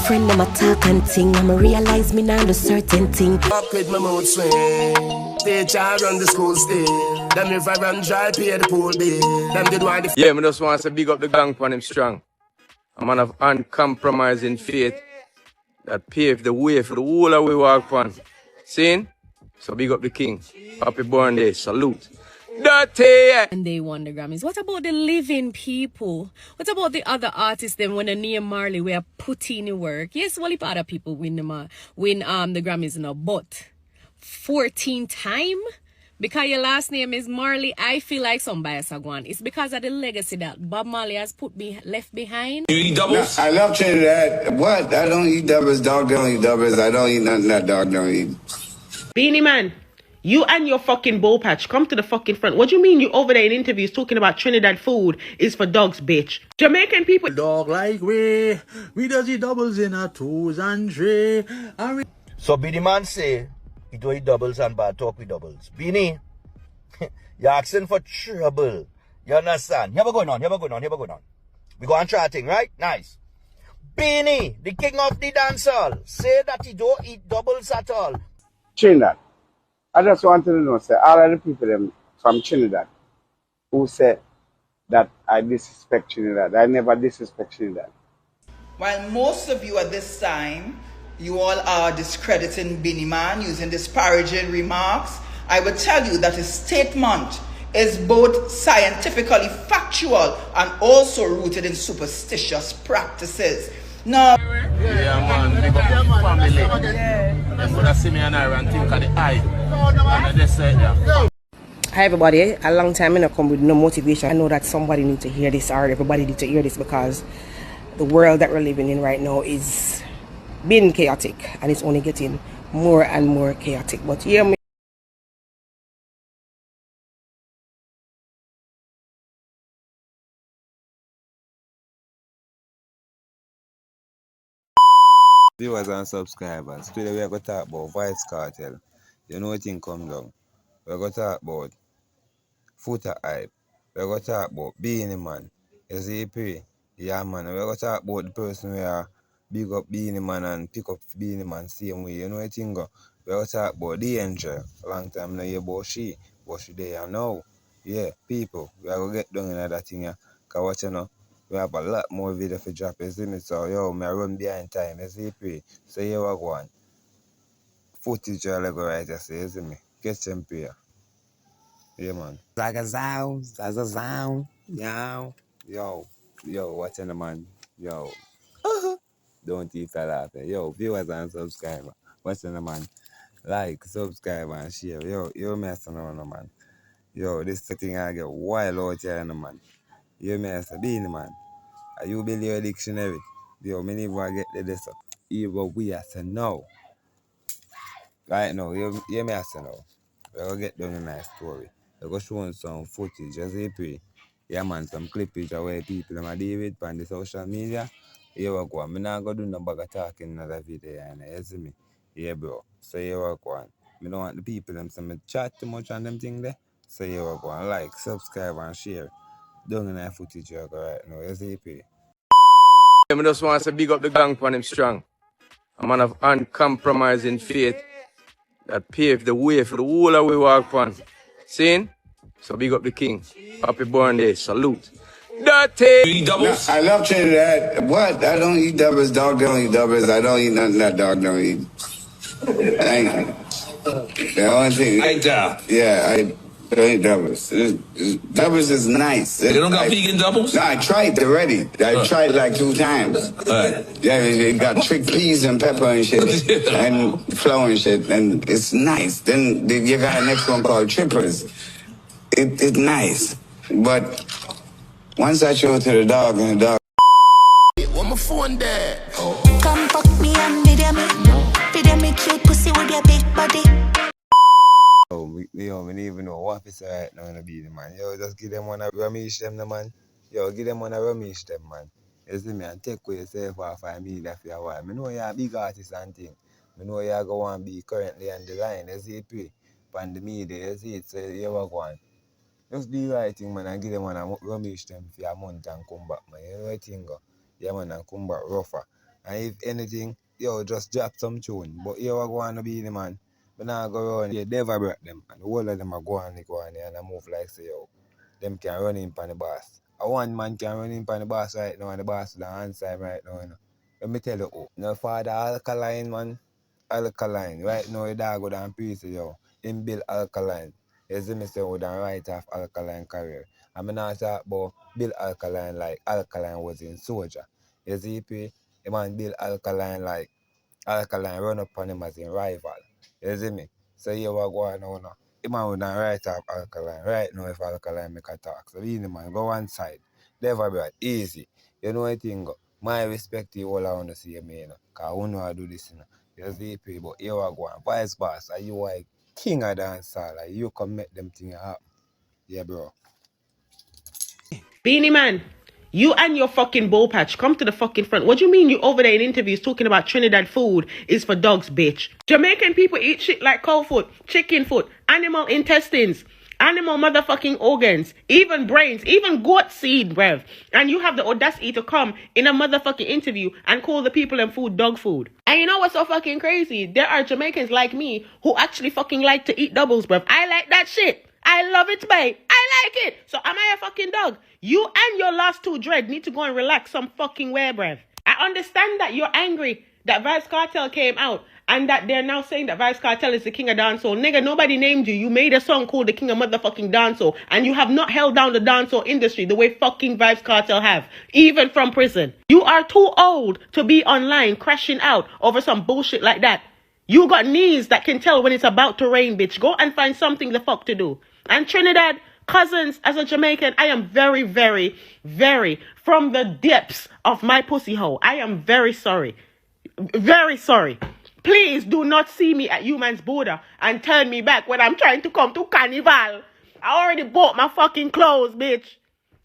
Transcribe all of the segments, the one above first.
friend them attack and ting. I'ma realize me now do certain thing. Up with my mood swing. Teacher run the school still. Them if I run dry, pay the pool bill. Them did want the... Yeah, me just want to big up the gang for them strong. A man of uncompromising faith that paved the way for the whole of we walk on. Seen? So big up the king. Happy born day. Salute. Dirty! And they won the Grammys. What about the living people? What about the other artists then when the name Marley we are putting in work? Yes, well if other people win the Grammys now, but 14 time? Because your last name is Marley, I feel like some bias are going. It's because of the legacy that Bob Marley has left behind. You eat doubles? No, I love Trinidad. What? I don't eat doubles. Dog don't eat doubles. I don't eat nothing that dog don't eat. Beenie Man, you and your fucking bowl patch, come to the fucking front. What do you mean you over there in interviews talking about Trinidad food is for dogs, bitch? Jamaican people... Dog like we does eat doubles in our toes and tray. So Beenie Man say, he do eat doubles and bad talk with doubles. Beenie, you're asking for trouble. You understand? Here we going on. We go and try a thing, right? Nice. Beenie, the king of the dancehall, say that he don't eat doubles at all. Trinidad. I just wanted to know, say, all of the people them from Trinidad who said that I disrespect Trinidad. I never disrespect Trinidad. While most of you at this time, you all are discrediting Beenie Man using disparaging remarks, I will tell you that his statement is both scientifically factual and also rooted in superstitious practices. Now, Yeah, man. Big up the family. Them gonna see me and I and think of the eye. And they say, yeah. Hi everybody, a long time I not come with no motivation. I know that somebody needs to hear this or everybody needs to hear this because the world that we're living in right now is being chaotic and it's only getting more and more chaotic. But hear me. Viewers and subscribers, today we are going to talk about VYBZ Kartel. You know what thing come down. We're going to talk about Footer Hype. We're going to talk about Beenie Man. You see, pray. Yeah, man. We're going to talk about the person where big up Beenie Man and pick up Beenie Man same way. You know what thing go. We're going to talk about the angel. Long time now hear about she. But she there now. Yeah, people. We are going to get down in that thing here. Because what you know. We have a lot more video for drop, you see me? So, yo, I run behind time, you see me? So, here we go on. Footage you're like right, you see me? Catch them here. Yeah, man. Zaga sound, yo, watching the man, yo. Don't eat a lot, yo, viewers and subscribers, watching the man. Like, subscribe and share, yo, messing around, man. Yo, this thing I get wild out here, man. You mess Beenie Man. Are you build your dictionary? Yo, many never get the this up. Even we have to know. Right now, you may have to know. We're going to get down a nice story. We're going to show some footage, just a pray. Yeah, man, some clippage of where people are David on the social media. Here we go. I'm not going to do no bag of talking in another video. You see me? Yeah, bro. So here we go. I don't want the people them to chat too much on them thing there. So here we go. Like, subscribe and share. Down in that footage you go right now. You see it? I just want to big up the gang for them strong. A man of uncompromising faith that paved the way for the whole of we walk on. Seen? So big up the king. Happy born day. Salute. Dirty! You eat doubles? No, I love Trinidad. What? I don't eat doubles. Dog don't eat doubles. I don't eat nothing that dog don't eat. The only thing. I doubt. Yeah, I don't eat doubles. Doubles is nice. They don't got vegan doubles? No, I tried already. I tried like 2 times. Yeah, it got trick peas and pepper and shit. And flour and shit. And it's nice. Then you got a next one called trippers. It's nice. But once I show it to the dog and the dog. What my phone there? Come fuck me and video me cute pussy with your big body. Yo, I don't even know what is right now in the Beenie Man. Yo, just give them one a rummage them, the man. Yo, give them one a rummage them, man. You see me, and take away yourself off of media for a while. I know you're a big artist and thing. I know you're going to be currently on the line. You see it, on the media, you see it, so you are going. Just do the right thing, man, and give them one a rummage them for a month and come back, man. You know what thing go? Yeah, man, and come back rougher. And if anything, yo, just drop some tune. But you are going to be the man. But now go around here, DEVA BRATT them. And the whole of them are going here and I move like say, yo, them can run in on the boss. One man can run in on the boss right now and the boss is the answer right now. You know. Let me tell you, no father alkaline, man. Alkaline. Right now, the dog go down piece, yo. Him build alkaline. You see me say, we done right off alkaline career. I mean, I talk about build alkaline like alkaline was in soldier. You see, the man build alkaline like alkaline run up on him as in rival. You see me? So you what going on now. The man would done right off alkaline. Right now, if alkaline make a talk. So the man go one side. Never be right. Easy. You know what I think? My respect to you all I want to see me, you know. Because I know I do this, you know. You see, but you are going. Vice boss, are you like king of dancehall? Like you can make them things happen. Yeah, bro. Beenie Man, you and your fucking bowl patch, come to the fucking front. What do you mean you over there in interviews talking about Trinidad food is for dogs, bitch? Jamaican people eat shit like cow foot, chicken foot, animal intestines, animal motherfucking organs, even brains, even goat seed, bruv. And you have the audacity to come in a motherfucking interview and call the people and food dog food. And you know what's so fucking crazy? There are Jamaicans like me who actually fucking like to eat doubles, bruv. I like that shit. I love it, babe. I like it. So am I a fucking dog? You and your last two dread need to go and relax some fucking way, bruv. I understand that you're angry that VYBZ KARTEL came out and that they're now saying that VYBZ KARTEL is the king of dancehall. Nigga, nobody named you. You made a song called the king of motherfucking dancehall and you have not held down the dancehall industry the way fucking VYBZ KARTEL have, even from prison. You are too old to be online crashing out over some bullshit like that. You got knees that can tell when it's about to rain, bitch. Go and find something the fuck to do. And Trinidad, cousins, as a Jamaican, I am very, very, very, from the depths of my pussy hole, I am very sorry. Very sorry. Please do not see me at Human's border and turn me back when I'm trying to come to Carnival. I already bought my fucking clothes, bitch.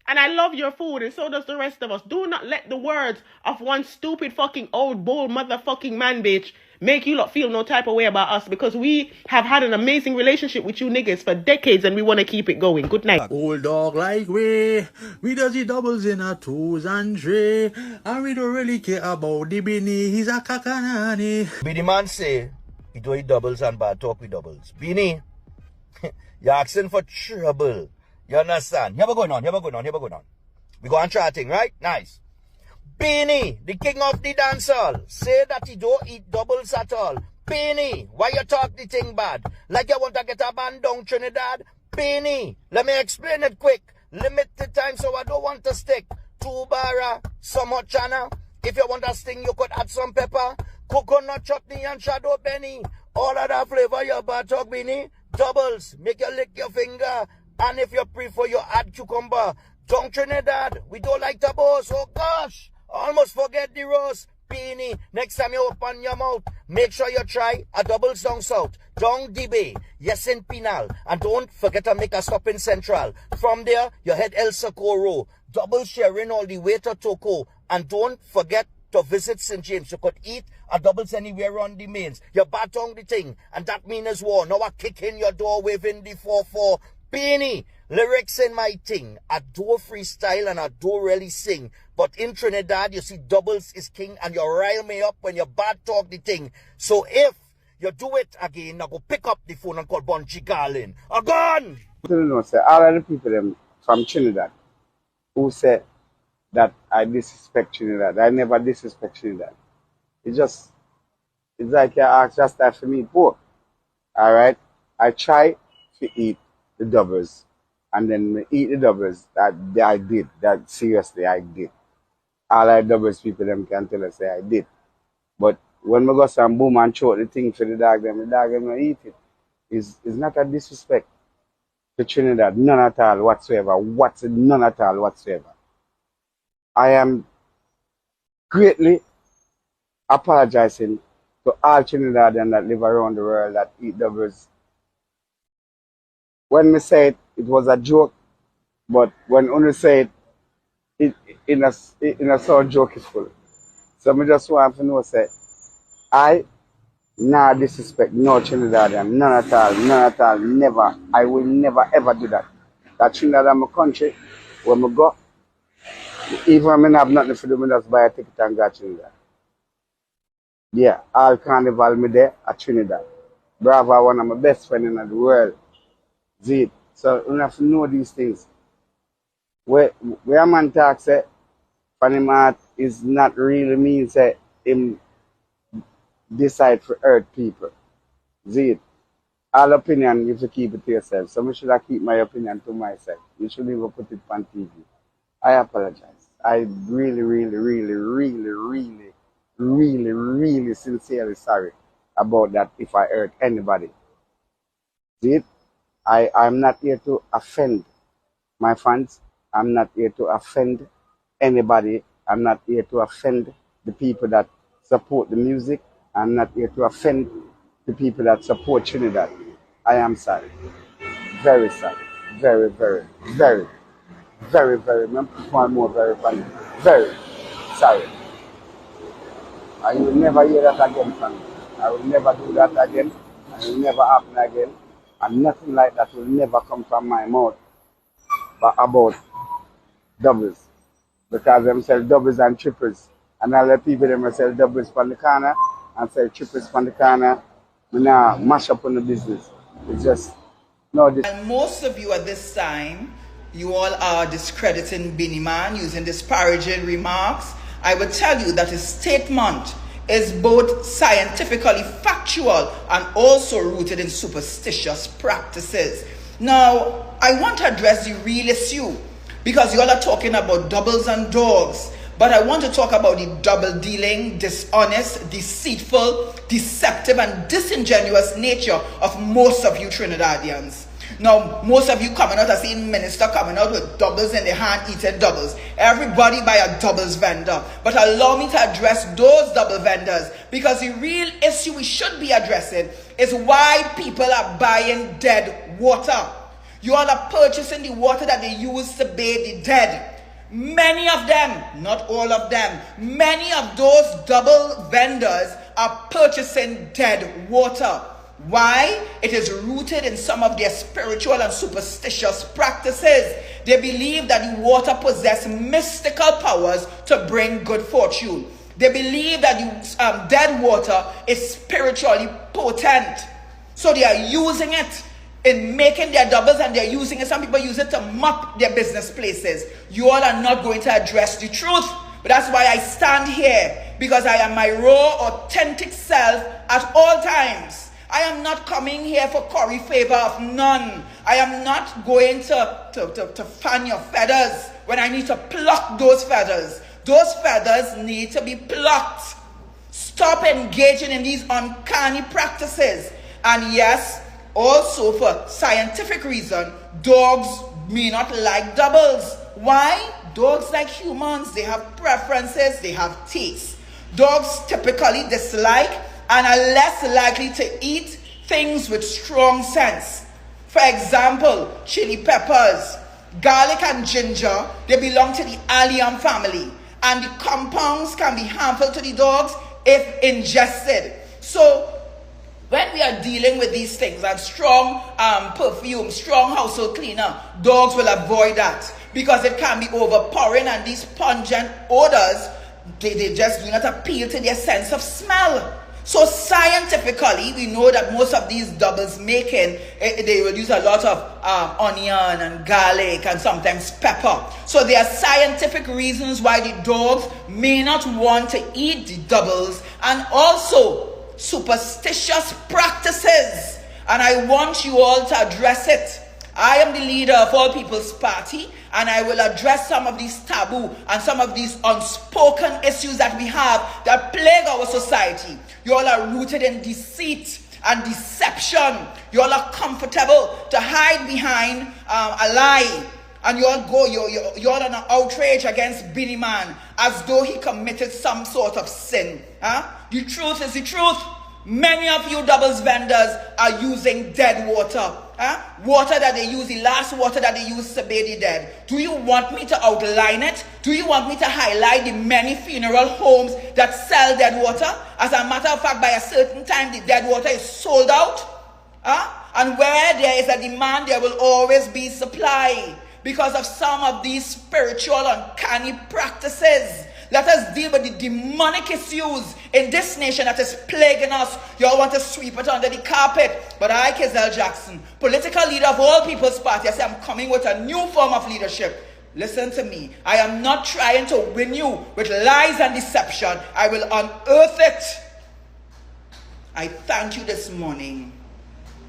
And I love your food, and so does the rest of us. Do not let the words of one stupid fucking old bull motherfucking man, bitch, make you lot feel no type of way about us, because we have had an amazing relationship with you niggas for decades and we want to keep it going. Good night. Old dog like we does the doubles in our twos and three, and we don't really care about the Beenie, he's a kakanani. Beenie Man say, he do it doubles and bad talk with doubles. Beenie, you're asking for trouble. You understand? Here we going on. We go on charting, right? Nice. Beenie, the king of the dancehall, say that he don't eat doubles at all. Beenie, why you talk the thing bad? Like you want to get a band down Trinidad? Beenie, let me explain it quick. Limit the time so I don't want to stick. 2 bara, some hot chana. If you want to sting, you could add some pepper. Coconut chutney and shadow penny. All of that flavor you bad talk, Beenie. Doubles, make you lick your finger. And if you prefer, you add cucumber. Down Trinidad, we don't like to boast. Oh gosh, almost forget the roast. Beenie, next time you open your mouth, make sure you try a doubles down south. Down DB, yes in Penal. And don't forget to make a stop in Central. From there, you head El Socorro. Double sharing all the way to Toco. And don't forget to visit St. James. You could eat a doubles anywhere on the mains. You bat on the thing. And that means war. Now I kick in your door waving the 4-4. Beenie, lyrics in my thing. I do freestyle and I do really sing. But in Trinidad, you see doubles is king and you rile me up when you bad talk the thing. So if you do it again, I go pick up the phone and call Bunchy Garlin. Gone! All of the people them from Trinidad who said that I disrespect Trinidad. I never disrespect Trinidad. It's like you ask just that for me pork. Alright? I try to eat the doubles, and then eat the doubles that I did. That seriously I did. All our doubles people them can tell us say I did. But when we go some boom and choke the thing for the dog them don't eat it. It's not a disrespect to Trinidad, none at all whatsoever. None at all whatsoever. I am greatly apologizing to all Trinidadians that live around the world that eat doubles. When we say it was a joke, but when only say it in a sound jokeful. So I just want to know, say, I nah disrespect no Trinidadian, none at all, never. I will never ever do that. That Trinidad is my country. When we go, even when I have nothing to do, I just buy a ticket and go to Trinidad. Yeah, all carnival me there at Trinidad. Bravo, one of my best friends in the world. See, so you have to know these things. Where a man talks say, funny art is not really mean say him decide for hurt people. See, all opinion you have to keep it to yourself. So I should have keep my opinion to myself. You shouldn't even put it on TV. I apologize. I really sincerely sorry about that if I hurt anybody. See, I'm not here to offend my fans. I'm not here to offend anybody. I'm not here to offend the people that support the music. I'm not here to offend the people that support Trinidad. I am sorry. Very sorry. Very, one more very funny. Very sorry. I will never hear that again from me. I will never do that again. It will never happen again. And nothing like that will never come from my mouth but about doubles. Because them sell doubles and triples. And all the people them sell doubles from the corner and sell triples from the corner. We now mash up on the business. It's just no this. And most of you at this time, you all are discrediting Beenie Man, using disparaging remarks. I would tell you that his statement is both scientifically factual and also rooted in superstitious practices. Now, I want to address the real issue because you all are talking about doubles and dogs, but I want to talk about the double dealing, dishonest, deceitful, deceptive, and disingenuous nature of most of you Trinidadians. Now, most of you coming out, I seen minister coming out with doubles in their hand, eating doubles. Everybody buy a doubles vendor. But allow me to address those double vendors, because the real issue we should be addressing is why people are buying dead water. You all are purchasing the water that they use to bathe the dead. Many of them, not all of them, many of those double vendors are purchasing dead water. Why? It is rooted in some of their spiritual and superstitious practices. They believe that the water possesses mystical powers to bring good fortune. They believe that the dead water is spiritually potent. So they are using it in making their doubles, and they're using it. Some people use it to mop their business places. You all are not going to address the truth. But that's why I stand here, because I am my raw, authentic self at all times. I am not coming here for curry favor of none. I am not going to fan your feathers when I need to pluck those feathers. Those feathers need to be plucked. Stop engaging in these uncanny practices. And yes, also for scientific reason, dogs may not like doubles. Why? Dogs like humans, they have preferences, they have tastes. Dogs typically dislike and are less likely to eat things with strong scents. For example, chili peppers, garlic and ginger, they belong to the allium family, and the compounds can be harmful to the dogs if ingested. So when we are dealing with these things, and strong perfume, strong household cleaner, dogs will avoid that because it can be overpowering, and these pungent odors, they just do not appeal to their sense of smell. So scientifically, we know that most of these doubles making, they will use a lot of onion and garlic and sometimes pepper. So there are scientific reasons why the dogs may not want to eat the doubles, and also superstitious practices. And I want you all to address it. I am the leader of All People's Party, and I will address some of these taboo and some of these unspoken issues that we have that plague our society. You all are rooted in deceit and deception. You all are comfortable to hide behind a lie. And you all on an outrage against Beenie Man as though he committed some sort of sin. The truth is the truth. Many of you doubles vendors are using dead water. Water that they use, the last water that they use to bathe the dead. Do you want me to outline it? Do you want me to highlight the many funeral homes that sell dead water? As a matter of fact, by a certain time, the dead water is sold out. And where there is a demand, there will always be supply. because of some of these spiritual uncanny practices. Let us deal with the demonic issues in this nation that is plaguing us. Y'all want to sweep it under the carpet. But I, Kizelle Jackson, political leader of All People's Party, I say I'm coming with a new form of leadership. Listen to me. I am not trying to win you with lies and deception. I will unearth it. I thank you this morning.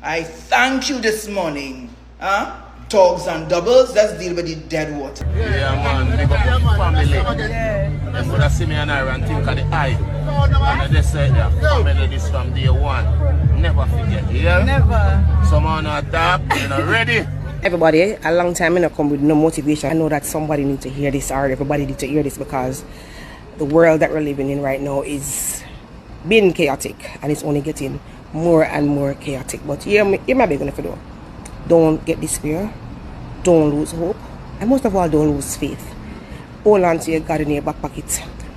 I thank you this morning. Huh? Dogs and doubles, let's deal with the dead water. Yeah, man, big up the family. Them gonna see me and I and think of the eye. And they say that family this from day one. Never forget, yeah? Never. Someone adapt, you know, ready? Everybody, a long time I come with no motivation. I know that somebody needs to hear this, or everybody needs to hear this, because the world that we're living in right now is being chaotic, and it's only getting more and more chaotic. But here my big one for do. Don't get despair, don't lose hope, and most of all, don't lose faith. Hold on to your God in your back pocket,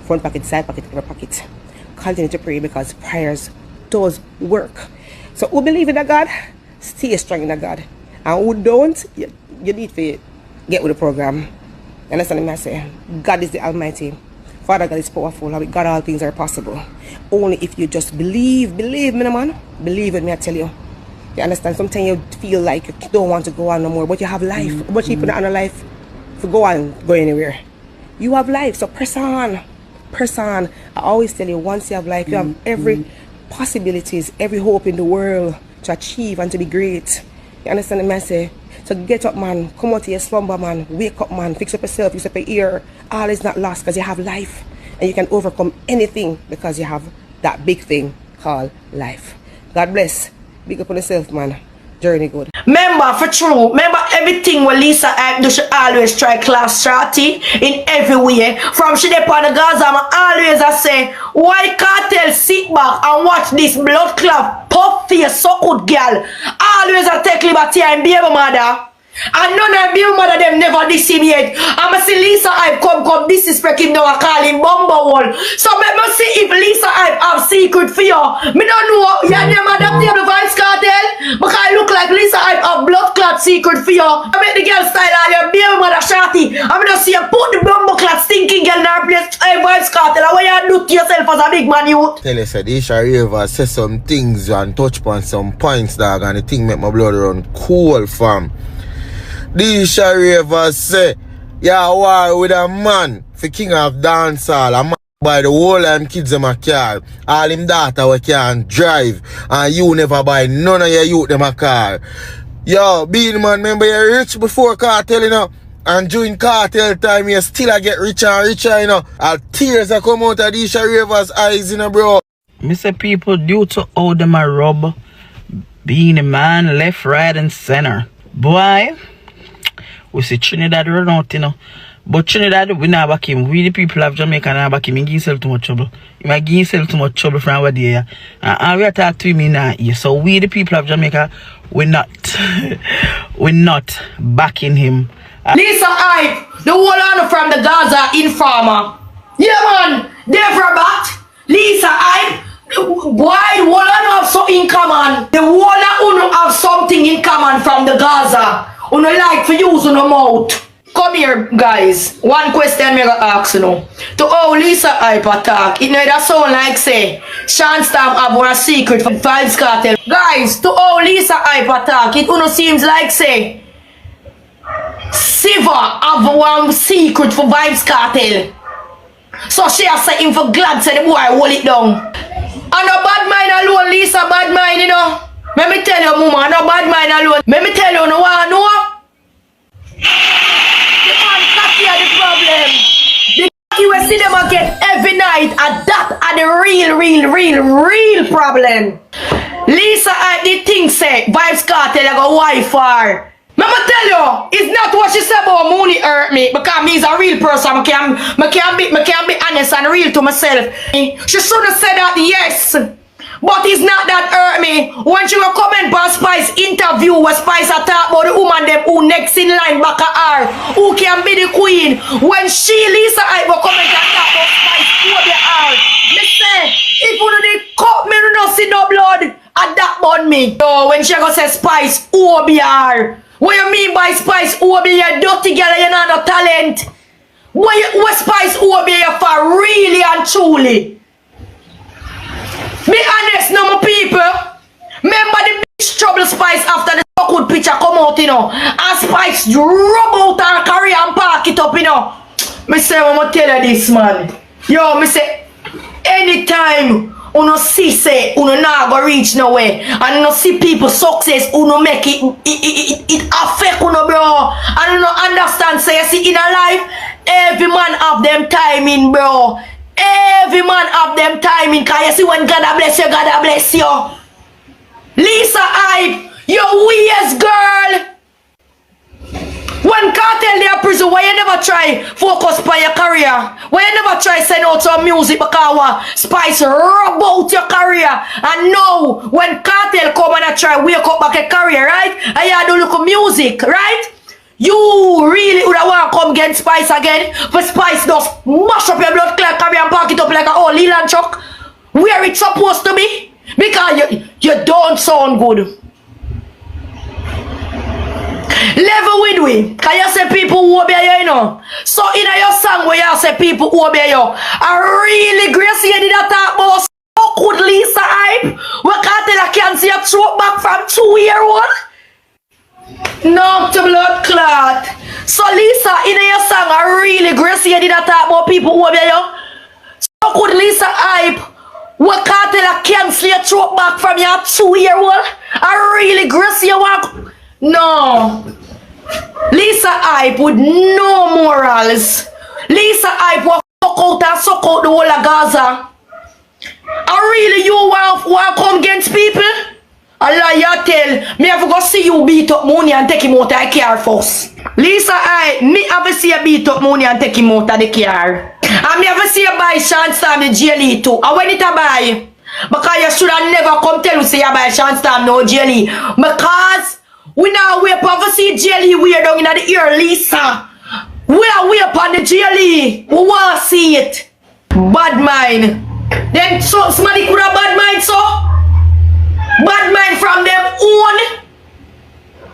front pocket, side pocket, every pocket. Continue to pray, because prayers does work. So who believe in a God, stay strong in a God. And who don't, you need to get with the program. You understand what I say? God is the Almighty. Father God is powerful. With God all things are possible. Only if you just believe me, man. Believe in me, I tell you. You understand? Sometimes you feel like you don't want to go on no more, but you have life. But people that have life, if you go anywhere. You have life, so press on. Press on. I always tell you, once you have life, you have every possibilities, every hope in the world to achieve and to be great. You understand what I say? So get up, man. Come out to your slumber, man. Wake up, man. Fix up yourself. Fix up your ear. All is not lost, because you have life. And you can overcome anything because you have that big thing called life. God bless. Big up on yourself, man. Journey good. Remember, for true, remember everything what Lisa Hype do, she always try class shorty in every way. From she dey on the Gaza, I say, why Kartel sit back and watch this blood clot puff face so good girl? Always I take liberty and be a mother. And none of you mother them never diss him yet. I'ma see Lisa Hype come disrespect him now and call him Bumblewall. So let me see if Lisa Hype have secret for you. Me don't know your name adapt to the VYBZ KARTEL, because I look like Lisa Hype have blood clot secret for you. I make the girl style all your baby mother shorty. I'm gonna see you put the bumble clot stinking girl in her place. Hey VYBZ KARTEL, what you do to yourself as a big man youth? Tell you said Isha River say some things and touch upon some points, dog, and the thing make my blood run cool, fam. Isha River say, yeah, war with a man for king of dancehall. A man buy the whole of him kids in a car. All him daughter we can't drive. And you never buy none of your youth them a car. Yo, Beenie Man, remember you're rich before Kartel, you know? And during Kartel time, you still get richer and richer, you know? And tears are come out of Isha River's eyes, you know, bro. Me say people, due to how them a rub Beenie Man left, right, and center. Boy, we see Trinidad run out, you know. But Trinidad, we not back him. We the people of Jamaica not back him. He give himself too much trouble. He might give himself too much trouble from over there. And we talk to him in that ear. So we the people of Jamaica, we're not backing him. Lisa Hype, the whole from the Gaza informer. Yeah man, DEVA BRATT, Lisa Hype. Why the whole have something in common? The whole have something in common from the Gaza. Uno like for use on the mouth. Come here, guys. One question me gonna ask you know. To how Lisa Hype attack, it neither sound like say Sean Stamp have one secret for VYBZ KARTEL. Guys, to how Lisa Hype attack, it uno seems like say Siva have one secret for VYBZ KARTEL. So she has said him for glad say the boy hold it down. And no bad mind alone, Lisa bad mind, you know. Let me tell you, mama, no bad mind alone. Let me tell you, no one know. The man cocky are the problem. The cocky we see them again every night, and that are the real problem. Lisa Hype the thing say VYBZ KARTEL like a wife for. Mama tell you, it's not what she said about money hurt me, because me is a real person. I can't be honest and real to myself. She should have said that, yes. But it's not that hurt me. When she will comment on Spice interview where Spice talk about the woman them who next in line back at her, who can be the queen. When she, Lisa Hype, will comment and talk about Spice who they are. Me say, if you do cut me, you don't see no blood, and that burn me. So when she go say Spice who be her, What you mean by Spice Obi? You dirty girl, you not no talent. What Spice Obi you for really and truly? Be honest, no my people. Remember the bitch trouble Spice after the good picture come out, you know. And Spice rub out her career and park it up, you know. Me say, I'm gonna tell you this, man. Yo, me say, anytime uno see say uno not go reach nowhere and uno see people success, uno make it affect uno, bro. And uno understand, say, you see in a life, every man have them timing, bro. Every man have them timing. Cause you see when God bless you, God bless you. Lisa Hype, your weird girl. When Cartel they are prison, why you never try focus on your career? Why you never try send out some music because Spice rub out your career? And now when Cartel come and I try wake up back a career, right? And you do look at music, right? You really would want to come against Spice again? But Spice does mash up your blood clot career and park it up like a old Leland truck where it's supposed to be? Because you don't sound good. Level with we. Can you say people who obey you, you know? So in your song where you say people who obey you, I really grace you did talk about so good Lisa Hype. We can't tell I can see a throat back from 2-year-old. No to blood clot. So Lisa, in your song, I really grace you did talk about people who obey you. So good Lisa Hype. We can't tell I can see a throat back from your 2-year-old. I really grace you want. No. Lisa Hype with no morals. Lisa Hype will fuck out and suck out the whole of Gaza. And really you want come against people? Allah, you tell me have to go see you beat up money and take him out of the car first. Lisa Hype, me have to see you beat up money and take him out of the car. And me have to see you buy Chance Time the jelly too. And when it a buy? Because you should have never come tell you say you buy Chance Time no jelly. Because we now wait for see jelly weird down in the ear, Lisa. We are wait upon the jelly. We want to see it. Bad mind. Then so somebody could have bad mind, so bad mind from them own.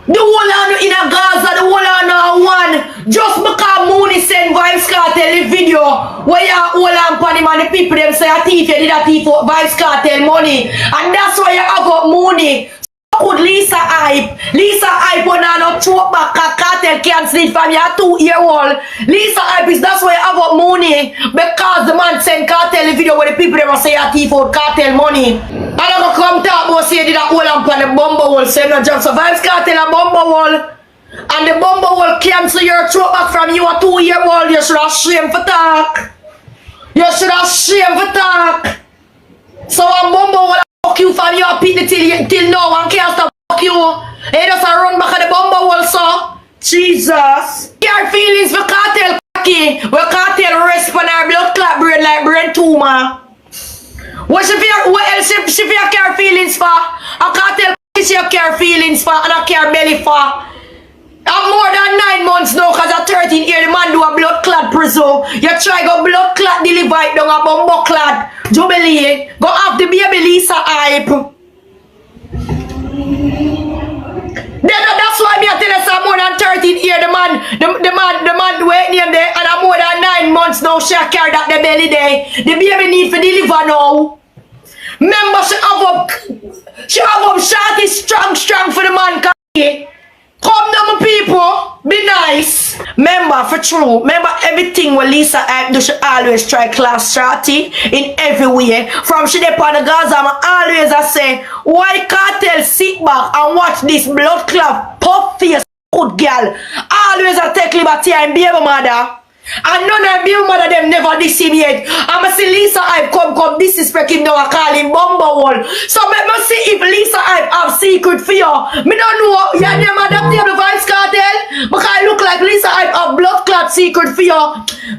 The whole on in a Gaza, the whole on one. Just because Mooney send VYBZ Kartel the video where you hold on upon him and the people them say a thief, you did a thief for VYBZ Kartel money. And that's why you have got Mooney. Could Lisa Hype? Lisa Hype when I not throw back a Cartel cancel it from your 2-year-old. Lisa Hype is that's why you have got money. Because the man send Cartel the video where the people them say a thief for Cartel money. And I'm gonna come talk about say did a hold on upon the bumble hole. Say no job. So VYBZ Kartel a bumble hole. And the bumble hole cancel your throw back from you a 2-year-old. You should have shame for talk. You should have shame for talk. So a bumble hole fuck you from your pit till now and can't stop fuck you. He just a run back at the bumble also. Jesus. Your feelings for Cartel cocky. We Cartel rest on our blood clot brain like brain tumor. What else she feel care feelings for? A Cartel she care feelings for and a care belly for. I'm more than 9 months now because at 13 years the man do a blood clot prison. You try go blood clot deliver it down a bumbo clot. Jubilee. Go have the baby Lisa Hype. Then that's why me I tell you more than 13 years the man waiting him there and I'm more than 9 months now she carry that the belly there. The baby need for deliver now. Remember she have up shorty strong for the man cocky. Come down my people, be nice. Remember, for true, remember everything what Lisa Hype do, she always try class shorty in every way. From she dey on the Gaza, I always say, why Cartel sit back and watch this blood clot puff face good girl. Always I take liberty and baby mother. And none of baby mother them never diss him yet. I'ma see Lisa Hype come disrespect him now and call him Bumblewall. So let me see if Lisa Hype have secret for you. Me don't know you never adapt to the VYBZ Kartel because I look like Lisa Hype have blood clot secret for you.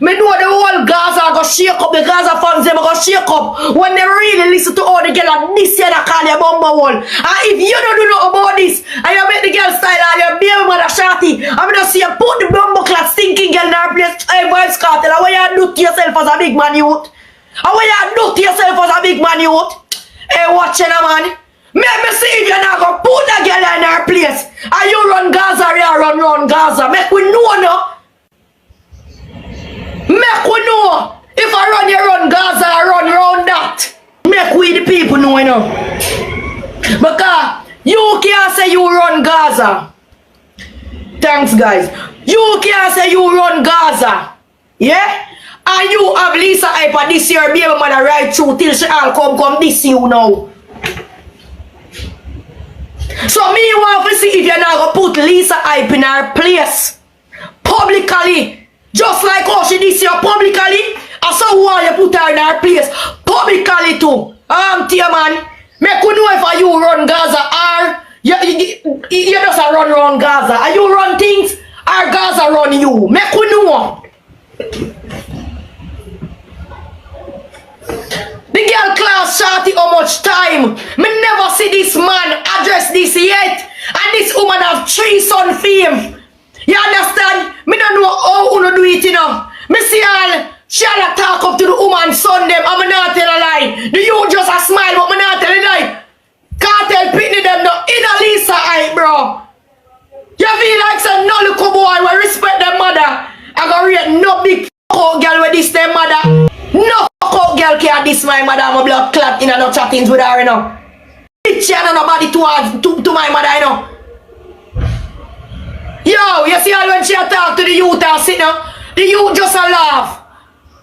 Me know the whole Gaza go shake up, the Gaza fans them go shake up when they really listen to all the girl and this year they call you Bumblewall. And if you don't know about this and you make the girl style and your baby mother shorty, I'm gonna see you put the bumble clot stinking girl in her place. VYBZ Kartel, how you do to yourself as a big man youth? How you do to yourself as a big man youth? Hey, watch it, man. Make me see if you're not gonna put that girl in her place. Are you run Gaza or you run Gaza? Make we know no. Make we know. If I run, you run Gaza, I run round that. Make we the people know, you know. Because you can't say you run Gaza. Thanks, guys. You can't say you run Gaza. Yeah? And you have Lisa Hyper this year, baby mother right through till she all come this you now. So me want to see if you're not going to put Lisa Hype in her place. Publicly. Just like how she this year publicly. I saw why you put her in her place. Publicly too. Dear man. Make you know if you run Gaza or you just run around Gaza. Are you run things or Gaza run you? Make you know. The girl class shorty how much time. Me never see this man address this yet. And this woman have 3 sons for him. You understand? Me don't know how you do it, you know. Me see all she all talk up to the woman son them and me not tell a lie. The you just a smile but me not tell a lie. Cartel pitney them no in a Lisa eye, bro. You feel like some no little boy will respect their mother. I go read no big fuck girl with this their mother. No fuck girl can't diss my mother. I'm a blood clot in a no chattings with her, you know. Bitch, you know nobody to my mother, you know. Yo, you see all when she talk to the youth and sit now, the youth just a laugh.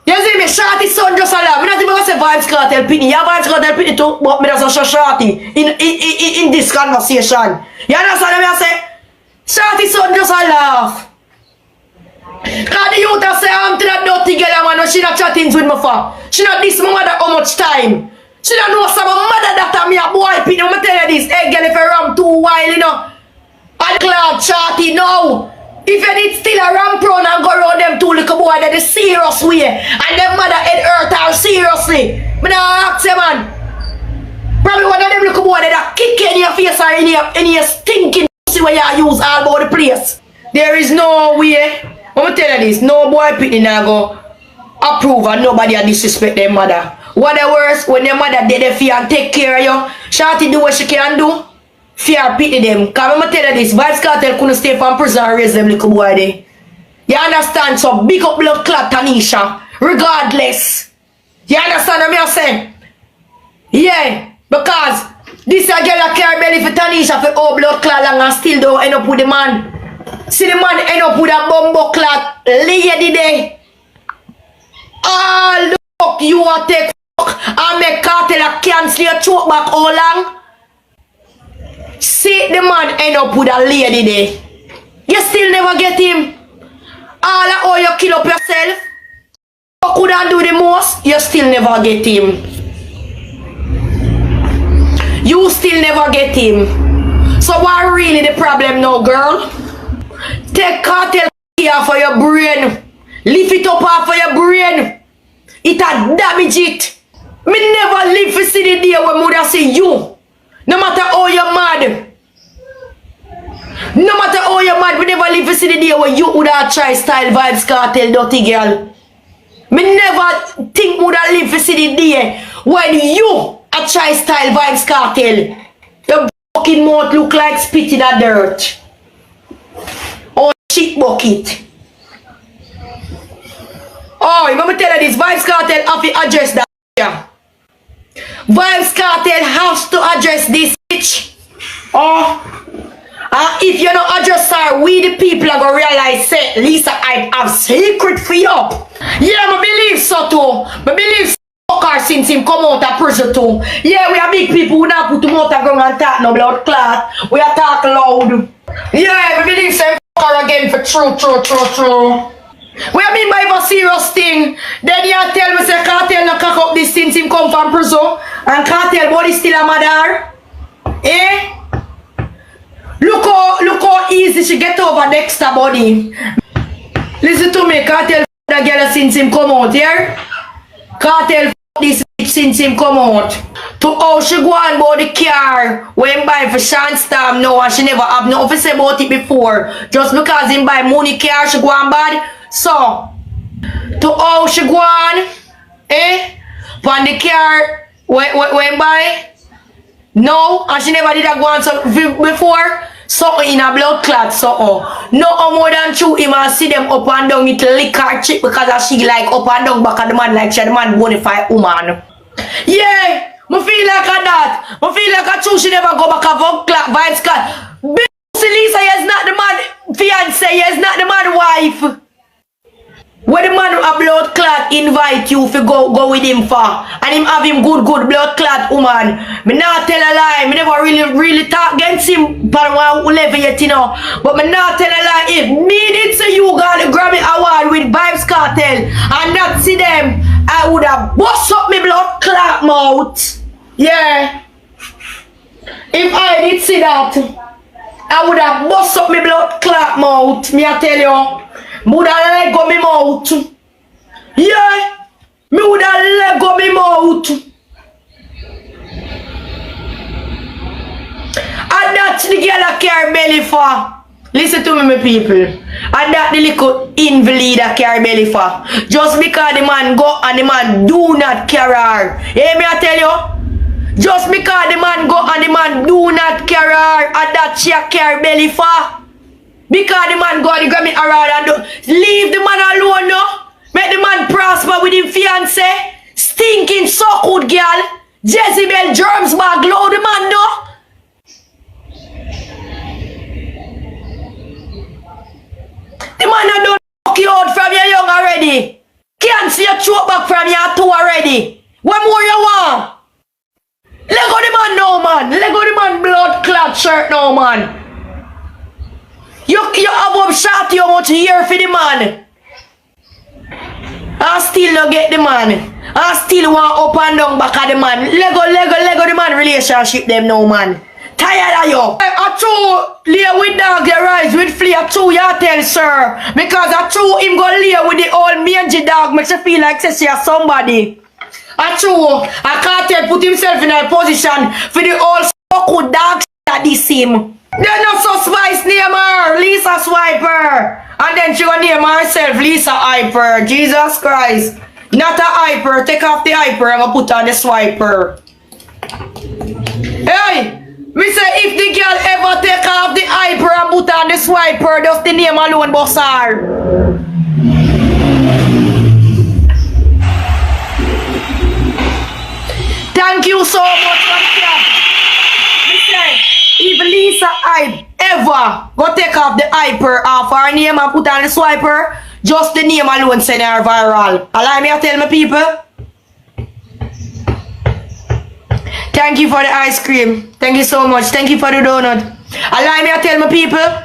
You see me, Shorty son just a laugh. Me not even gonna say VYBZ Kartel Pitney. Yeah, VYBZ Kartel Pitney too, but me just a Shorty in this conversation. You understand what I say? Shorty son just a laugh. Cause the youth say I'm to that dirty girl man when she not chatting with me for. She not this my mother how much time. She don't know some mother that me a boy Pitney. I'm tell you this, hey girl if you ram too wild, you know. I glad Shorty now. If you did still a ramp round and go around them two little boy that the serious way and them mother head hurt her seriously. Me nah ask you man. Probably one of them little boy that kick in your face or in your stinking pussy where you use all about the place. There is no way. I'm tell you this, no boy Pitney now go approve and nobody disrespect their mother. What the worst when their mother did the fear and take care of you. Shorty do what she can do. Fear Pitney them. Cause I'm tell you this, VYBZ Kartel couldn't stay from prison and raise them little boy there. You understand? So big up blood clot Tanisha. Regardless. You understand what I'm saying? Yeah. Because this a girl a carry belly for Tanisha for all blood clot long and still don't end up with the man. See the man end up with a bumbo clot lady there. All the fuck you a take fuck and make Kartel a cancel your choke back all long. See the man end up with a lady there. You still never get him. All of how you kill up yourself. You couldn't do the most. You still never get him. You still never get him. So what really the problem now, girl? Take Kartel care for your brain. Lift it up off for your brain. It a damage it. Me never live to see the day when mother see you. No matter how you're mad. No matter how you're mad, we never live to see the day when you would have tried style VYBZ Kartel dirty girl. Me never think would have live to see the day when you a try style VYBZ Kartel. Your fucking mouth look like spit in the dirt. Or shit bucket. Oh, if I'm tell you this, VYBZ Kartel have to address that. Yeah. VYBZ Kartel has to address this bitch. If you don't address her, we the people are gonna realize say Lisa I have secret for you. Yeah, I believe so too. I believe so her since him come out of prison too. Yeah, we are big people who not put him out of ground and talk no blood clot. We are talk loud. Yeah, I believe so her again for true. We have been by a serious thing. Then you tell me say Kartel not cock up this since him come from prison. And Kartel body still a mother. Eh? Look how easy she get over Dexter body. Listen to me, Kartel the girl since him come out here. Kartel this bitch since him come out. To how she go on about the car when buy for Shanstam now and she never have no to say about it before. Just because him buy money car she go on bad. So to how she go on, when the car when buy No, and she never did a go on something before. Something in a blood clot, something. No more than true, him and see them up and down, it lick her chick because she like up and down back of the man like she the man bonafide woman. Yeah, I feel like a that. I feel like a true, she never go back a vibes clot. Big Lisa is not the man fiance, is not the man wife. When the man a blood clot invite you to go with him for, and him have him good blood clot woman. Me not tell a lie. Me never really talk against him for one level yet, you know. But me not tell a lie. If me did say you got the Grammy award with VYBZ KARTEL and not see them, I would have bust up me blood clot mouth. Yeah. If I did see that, I would have bust up me blood clot mouth. Me I tell you. Would have let go me mouth. Yeah. Me would have let go me mouth. And that's the girl I carry belly for. Listen to me, my people. And that the little invalid I carry belly for. Just because the man go and the man do not carry her. Hear me I tell you? Just because the man go and the man do not carry her. And that she carry belly for. Because the man go the Grammy around and leave the man alone, no? Make the man prosper with his fiance. Stinking so good girl. Jezebel germs bag low the man, no? The man don't fuck you out from your young already. Can't see your throat back from your two already. What more you want? Let go the man now, man. Let go the man blood clot shirt now, man. You have up shot you much here for the man. I still don't get the man. I still want up and down back of the man. Lego the man relationship them now, man. Tired of you. I true lay with dog, you rise with flea. I true you tell sir. Because I true him go lay with the old mangy dog makes you feel like she is somebody. I true I can't put himself in a position for the old fuck dog that this him. They're not so spice name her, Lisa Swiper. And then she gonna name herself Lisa Hyper. Jesus Christ. Not a hyper. Take off the hyper and put on the swiper. Hey! Me say if the girl ever take off the hyper and put on the swiper, just the name alone boss her. Thank you so much for the clap. Me say if Lisa Hype ever go take off the hyper off her name and put on the swiper, just the name alone send her viral. Allow me to tell my people. Thank you for the ice cream. Thank you so much. Thank you for the donut. Allow me to tell my people.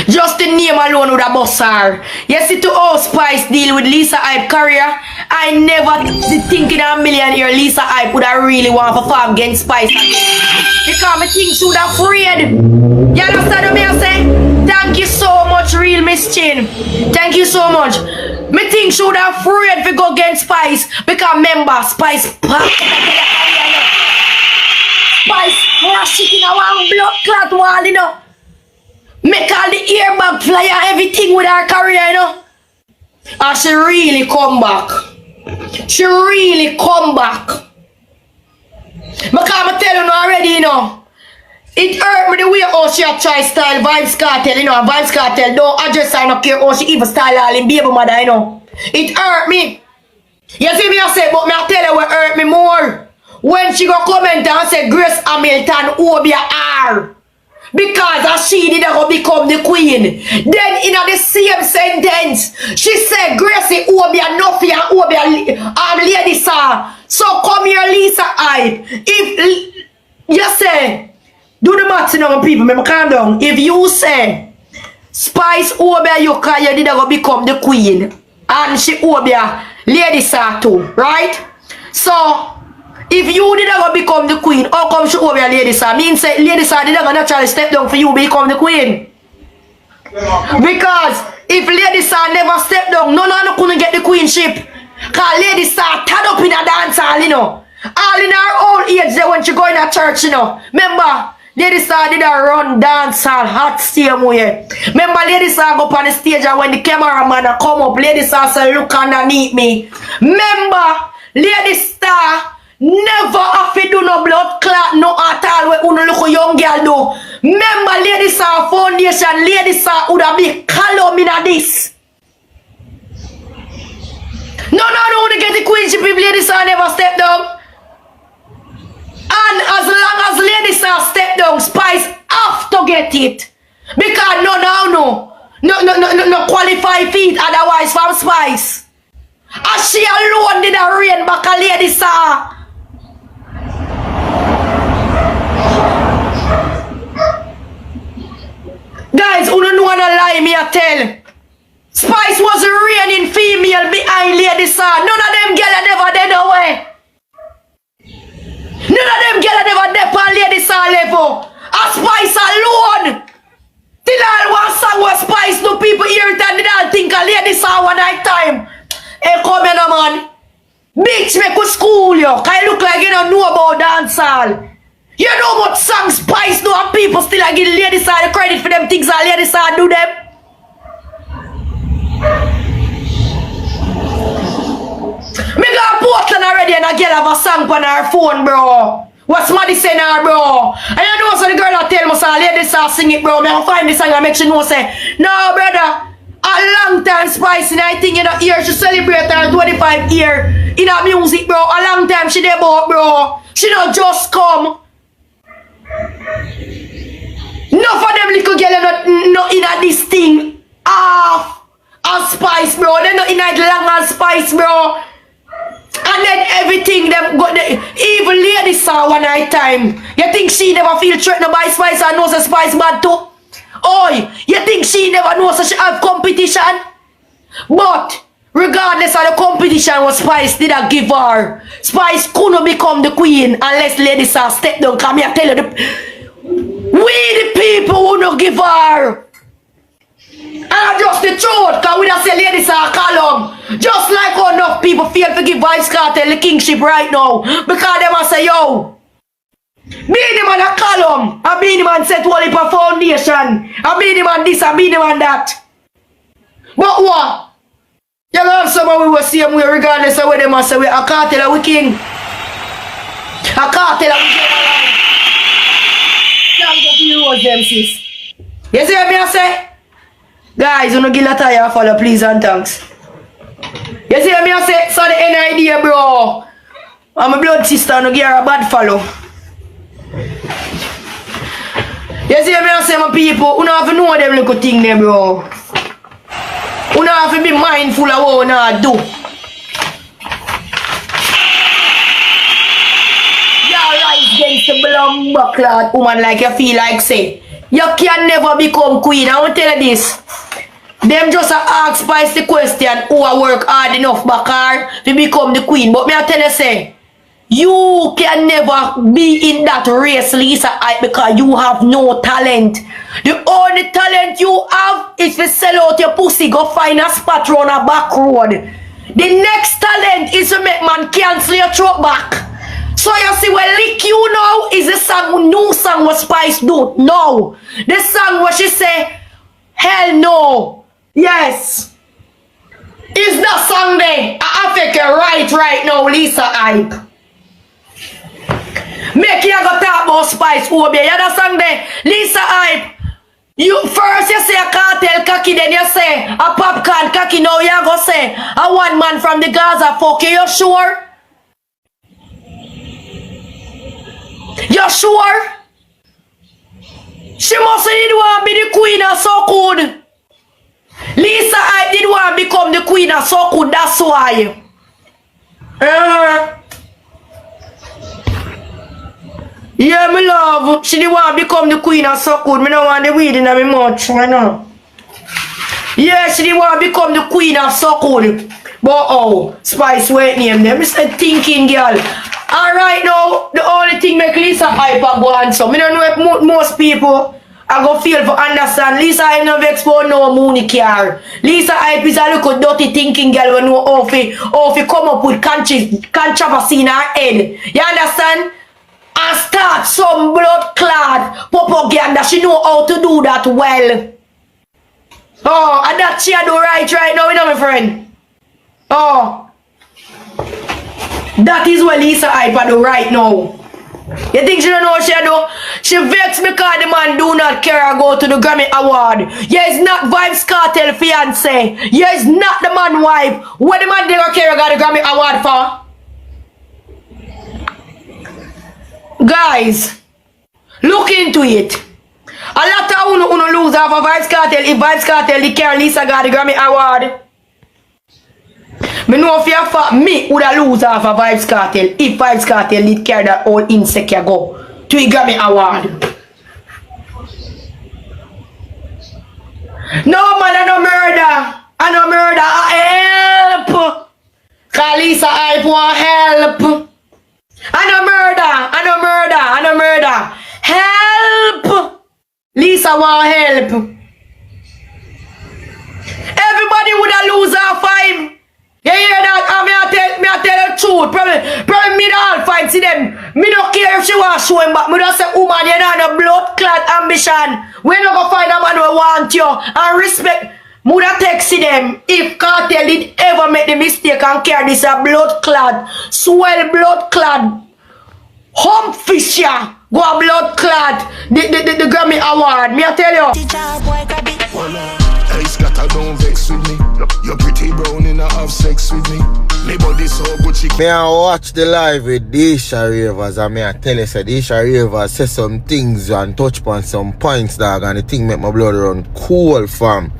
Just the name alone would have bust her. You see to all Spice deal with Lisa Hype career. I never think in a million year Lisa Hype would have really want to perform against Spice again. Because I think she would have afraid. You understand what I say? Thank you so much, real Miss Chin. Thank you so much. Me think she would have afraid to go against Spice. Because remember, Spice packed Spice crash it in a one blood clot wall, you know. Make all the airbag fly and everything with her career, you know. And she really come back. She really come back. Because I tell you already, you know. It hurt me the way how she a try style VYBZ KARTEL, you know. VYBZ KARTEL don't address her, I don't care how she even style all in baby mother, you know. It hurt me. You see me I say, but me I tell you what hurt me more. When she go comment and say Grace Hamilton Obia R. Because as she did go become the queen. Then in the same sentence, she said Gracie Obia Nuffy and Obia Lady Sir. So come here Lisa Hype. If you say, do the maths now people, remember calm down. If you say Spice Obia Yuka, you did go become the queen. And she Obia Lady Sir too, right? So if you did not become the queen, how come she over Lady Sir? Means say Lady Sir did not naturally step down for you to become the queen. Because if Lady Sir never stepped down, none of them couldn't get the queenship. Because Lady Sir tied up in a dance hall, you know. All in her old age when she go in a church, you know. Remember, Lady Sir did a run dance hall, hot same way. Remember, Lady Sir go up on the stage and when the cameraman come up, Lady Sir say, look underneath me. Remember, Lady Star never have to do no blood clot, no at all. We uno look a young girl do. Remember, ladies are foundation, ladies are would have be column in this. No, to get the queenship if ladies are never step down. And as long as ladies are step down, Spice have to get it. Because no qualify feet otherwise from Spice. As she alone did a rain back a ladies are. Guys, who don't wanna lie me I tell. Spice was reigning female behind Lady Saw. None of them girls never dead away. None of them girls never dead on Lady Saw level. A Spice alone. Till all one song was Spice, no people hear it and they all think a Lady Saw one night time. Hey, come here, man. Bitch, me could school you. Cause you look like you don't know about dancehall. You know what song Spice do and people still give Lady Saw the credit for them things that Lady Saw do them. Me got Portland already and a girl have a song on her phone, bro. What's Maddie saying her, bro? And you know so the girl that tell me so Lady Saw sing it, bro. Me I'll find the song and make sure you know say, no brother, a long time Spice and I think you know here she celebrate her 25 year in her music, bro. A long time she there about, bro. She don't just come. Enough of them little girl not in this thing. As Spice, bro. They not in it long as Spice, bro. And then everything them got the even Lady Saw one night time. You think she never feel threatened by Spice and knows a Spice bad too? Oi, you think she never knows she have competition? But regardless of the competition what Spice did I give her, Spice couldn't become the queen unless Lady Saw step down. Come here, tell you we the people who don't give her. And just the truth, because we don't say Lady Saw column. Just like how enough people feel to give VYBZ Kartel the kingship right now. Because they must say, yo, Beenie Man a column. A Beenie Man set all heap of foundation. A Beenie Man this, a Beenie Man that. But what? You have someone we will see them regardless of what they must say. A Kartel we king. A Kartel we king. Can't get heroes them sis. You see what me I say? Guys, you don't give a tire follow, please and thanks. You see what I say? So the NID, bro. I'm a blood sister, no give her a bad follow. You see what I say, my people? You don't have to know them little thing there, bro. You don't have to be mindful of what you do. You're right against the blumber clad woman like you feel like say. You can never become queen. I want to tell you this. Them just ask Spice the question who I work hard enough back her to become the queen. But me I tell you say, you can never be in that race, Lisa, because you have no talent. The only talent you have is to sell out your pussy, go find a spot round a back road. The next talent is to make man cancel your throat back. So you see what lick you now is the song, new song what Spice do. No. The song where she say, hell no. Yes. Is that song there? I affect you right now, Lisa Hype. Make you go talk about Spice over here. You know that song there? Lisa Hype. You first you say a cartel cocky, then you say a popcorn cocky. Now you go say a one man from the Gaza fuck you. You sure? You sure? She must did want to be the queen of so good. Lisa I did want to become the queen of so good, that's why. Yeah, me love. She did want to become the queen of so good. Me don't want the weed in my mouth, I know. Yeah, she did want to become the queen of so good. But oh, Spice wait name them. I said thinking girl. Alright now, the only thing make Lisa hype go on so. I don't know if most people I go feel for understand. Lisa I never export no money car. Lisa hype is a little dirty thinking girl when no off come up with controversy in her head. You understand? And start some blood clot propaganda. She know how to do that well. Oh, and that she do right now, you know my friend. Oh. That is what Lisa Hyper do right now. You think she don't know what she do? She vexed because the man do not care or go to the Grammy Award. Yeah, it's not VYBZ Kartel fiance. Yeah, it's not the man wife. What the man don't care got the Grammy Award for? Guys, look into it. A lot of uno lose off of VYBZ Kartel if VYBZ Kartel the care Lisa got the Grammy Award. Me know if you fact me would have lose off of VYBZ Kartel if VYBZ Kartel did carry that old insecure go to a Grammy Award. No man, I no murder. I no murder. I help. Cause Lisa Hype want help. I no murder. I no murder. I no murder. Help. Lisa want help. Everybody would have lose off 5. You hear that? Me I tell the truth. Probably me all fight to them. Me don't care if she want to show him back. Me just say, woman, you know no blood clot ambition. We not go find a man who want you. And respect. Me would text them if Kartel did ever make the mistake and care this a blood clot. Swell blood clot. Hump fisher. Go a blood clot. The Grammy Award. Me I tell you. Hey, scatter, don't vex with me. You're pretty brown in a have sex with me. Me body so good she Me I watch the live with Deisha Ravers and me I tell you say Deisha Ravers say some things and touch upon some points, dog, and the thing make my blood run cool, fam.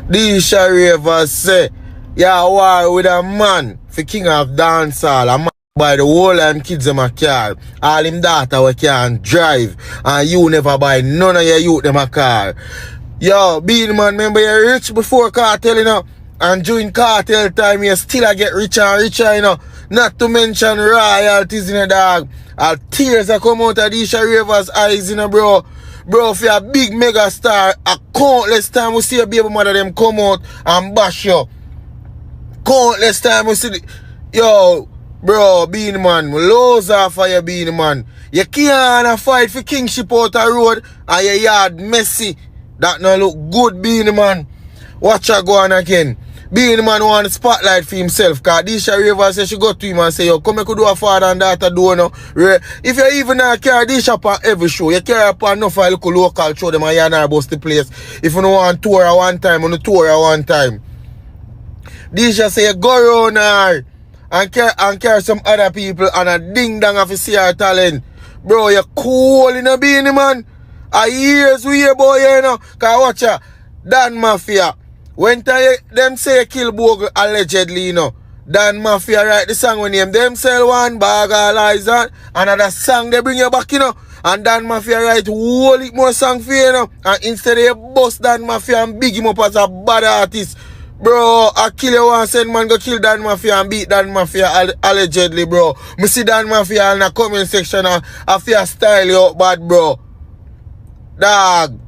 Deisha Ravers say, yeah, war with a man for king of dancehall. A man buy the whole of him kids in a car. All him daughter we can't drive. And you never buy none of your youth them a car. Yo, Beenie Man, remember you're rich before Kartel, you know, and during Kartel time you still get richer and richer, you know. Not to mention royalties, you know, dog. All tears that come out of Deisha Ravers' eyes, you know, bro. Bro, if you're a big mega star, a countless time we see a baby mother them come out and bash you. Countless time we see yo, bro, Beenie Man, we lose off of your Beenie Man. You can't fight for kingship out the road and your yard messy. That no look good, Beenie Man. Watch her go on again. Beenie Man want the spotlight for himself. Cause Deisha Ravers say she go to him and say, yo, come here, could do a father and daughter do no. If you even not carry Deisha upon every show, you carry upon enough of a local show them and you not bust the place. If you don't want to tour at one time, you tour at one time. Deisha say you go around her and carry some other people and a ding dong of see her talent. Bro, you cool in a Beenie Man. A years we hear boy, you know. Cause watch ya, Dan Mafia. When them say kill Bogle allegedly, you know. Dan Mafia write the song when them sell one bag of lies and another song they bring you back, you know. And Dan Mafia write whole heap more song for you, know. And instead they bust Dan Mafia and big him up as a bad artist. Bro, I kill you one send man go kill Dan Mafia and beat Dan Mafia allegedly, bro. Me see Dan Mafia in the comment section and I feel style you up bad, bro. Dog,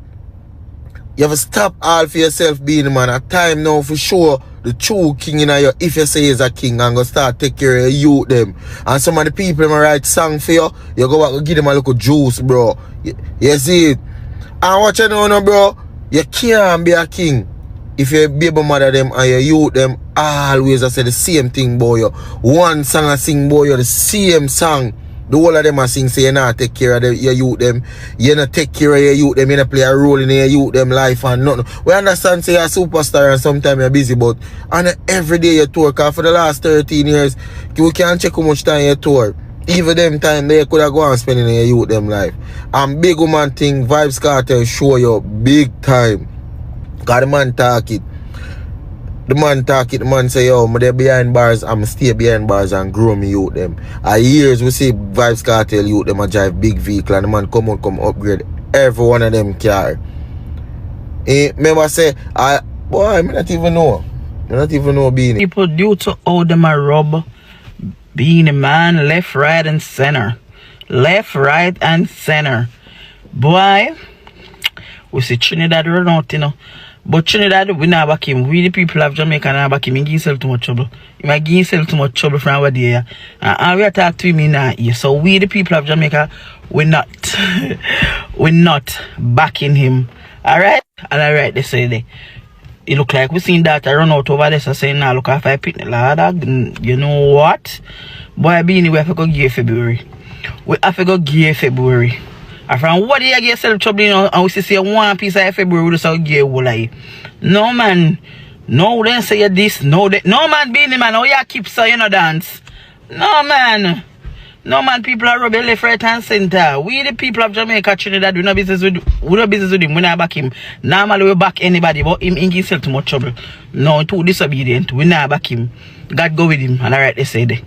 you have to stop all for yourself being man. A time now for sure the true king in you, if you say he's a king, and go start take care of you them. And some of the people them write song for you, you go back and give them a little juice, bro. You see it? And what you know now, bro, you can't be a king if your baby mother them and your youth them always I say the same thing, boy. One song I sing, boy, the same song. The whole of them are sing say you not take care of your youth them. You not take care of your youth them. You not play a role in your youth them life and nothing. We understand say you're a superstar and sometimes you're busy, but and every day you tour. Cause for the last 13 years, you can't check how much time you tour. Even them time they could have gone and spending in your youth them life. And big woman thing, VYBZ Kartel show you big time. Cause the man talk it. The man talk it, the man say, yo, I'm there behind bars, I'm stay behind bars and grow me youth them. A years we see VYBZ Kartel youth them a drive big vehicle and the man come upgrade every one of them car. Remember say, boy, I not even know. I not even know Beenie. People due to how them a rub Beenie Man left, right and center. Left, right and center. Boy, we see Trinidad run out, you know. But Trinidad, we not back him. We the people of Jamaica not back him. He give himself too much trouble. He might give himself too much trouble from over there. And we talk to him in our ear. So we the people of Jamaica, we're not backing him. Alright? And alright, they say they. it look like we seen that I run out over there, so saying now look after I pick lad. You know what? Boy Beenie, we have to go gear February. We have to go gear February. And from what you get yourself trouble, you know, and we see one piece of February, we just have to gear like. No man. No, then say you this, no that. No man, Beenie Man, how you keep so you know dance? No man. No man, people are rubbing left, right and center. We the people of Jamaica, Trinidad, we no business with him, we not back him. Normally we back anybody, but him in himself too much trouble. No, too disobedient, we not back him. God go with him, and alright they say that.